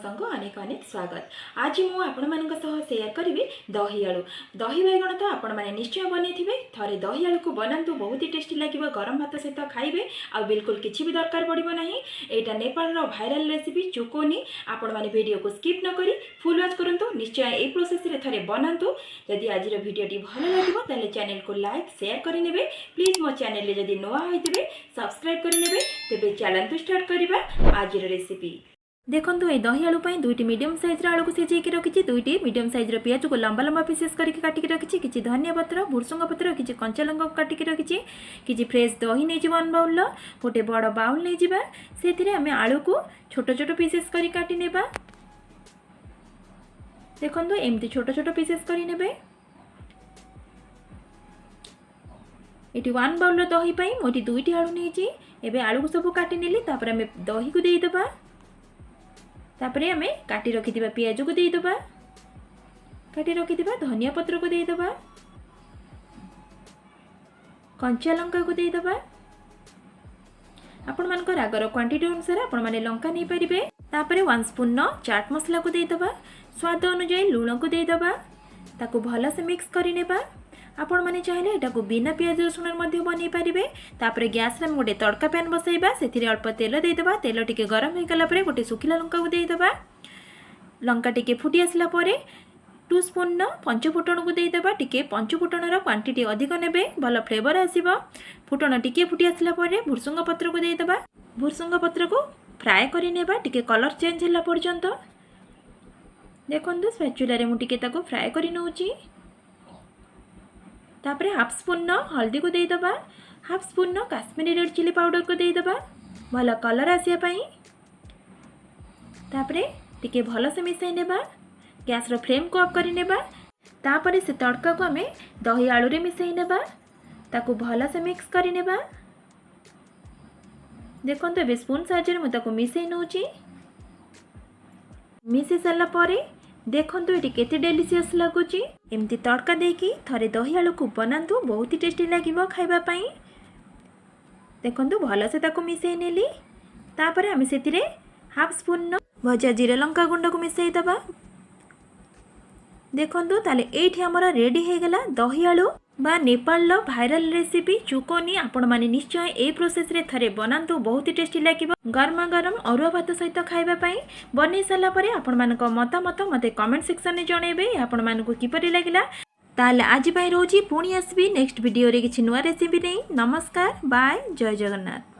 समस्त को अनेक अनेक स्वागत। आज मु आपण मानक सह शेयर करी दही आलू। दही बैगण तो आपण माने निश्चय बनैथिबे। थरे दही आलू को बनांतु बहुत ही टेस्टी लागिबो। गरम भात सहित खाइबे आ बिल्कुल किछि भी दरकार पड़िबो नाही। एटा नेपाल रो भाइरल रेसिपी चुकोनी। आपण माने वीडियो को स्किप न करी फुल वॉच करंतु। निश्चय ए प्रोसेस रे थरे बनांतु। यदि आज रो वीडियो टी भलो लागिबो ताले चैनल को लाइक शेयर करि नेबे। प्लीज मो चैनल रे यदि नवा होइतिबे सब्सक्राइब करि नेबे। तेबे चलंतु स्टार्ट करिबा आज रो रेसिपी। देखो ये दही आलू दुईटी मीडियम साइज आलू को सीझे रखी। दुईटी मीडियम साइज पियाज को लंबा लंबा पीसेस करके काटिक रखी। किसी धनिया पत्र भुर्सुंग पत्र किसी कंचा लंका काटिक रखी। किसी फ्रेश दही नहीं वन बाउल गोटे बड़ बाउल नहीं जावा। से आम आलू को छोट छोट पीसेस कर काटी नेबा। देखो एमती छोट छोट पीसेस कर ये वन बाउल दही मोटी दुईटी आलू नहीं एबे आलू को सब काटी नेली। तापर आम दही को देदेबा। तापरे आमे काटी रखिथिबा पियाज को देदेबा। काटी रखिथिबा धनिया पत्र को देदेबा। कंचा लंका को देदेबा। आपण मानक रागर क्वांटिटी अनुसार आपण माने लंका नहीं परिबे। तापरे 1 स्पून चाट मसला को देदेबा। स्वाद अनुसार लूण को देदेबा। ताको भल से मिक्स करि नेबा। आपण माने चाहिले एटा को बिना पियाज रसुण मध्ये बनै पारिबे। तापरे गैस रे गोटे तड़का पैन बसैबा। सेथिरे अल्प तेल देदेबा। तेल टिके गरम हो गला परे गोटे सुखिला लंका को देदेबा। लंका टिके फुटी आसला परे 2 स्पून पंच फुटण को देदेबा। टिके पंच फुटणर क्वांटिटी अधिक नेबे भल फ्लेवर आसीबो। फुटण टिके फुटी आसला परे भुर्सुंग पत्र को देदेबा। भुर्सुंग पत्र को फ्राए करि नेबा टिके कलर चेंज होला पर्यंत। देखंतु स्पैचुला रे मु टिके ताको फ्राए करि नउची। तापरे हाफ स्पून हल्दी को देदेबा। Half spoon Kashmiri red chilli powder को देदेबा भल कलर आसिया पई। तापरे टिके भल से मिसाई नेबा। गैस रो फ्लेम को ऑफ करि नेबा। तापरे से तड़का को हमें दही आलू रे मिसाई नेबा। ताको भल से मिक्स करि नेबा। देखंतु बे स्पून साहाय्य मु ताको मिसाई नउची। मिसाई सारला परे देखंतु एटी केते डेलीशियस लागुची। एमती तड़का देकी थरे दही आलू को बनांतु बहुत ही टेस्टी लागिबो खाइबा पई। देखंतु भल से ताको मिसाई नेली। तापरे आमे सेतिरे हाफ स्पून भजा जीरा लंका गुंड को मिसाई दबा। देखंतु ताले एठी हमरा रेडी हे गेला दही आलू बा नेपाल लो भाइरल रेसिपी चुकोनी। आपण माने निश्चय ए प्रोसेस रे थरे बनांतु बहुत ही टेस्टी लागिबो। गरमा गरम अरुआ भात सहित खाइबा पई। बनै साला परे आपण मानक मतामत मते कमेंट सेक्शन में जणेबे। आपण मानक किपरि लागिला ताले आज पई रोजी पुणी आसबी नेक्स्ट वीडियो रे किछि नुवा रेसिपी नै। नमस्कार बाय जय जगन्नाथ।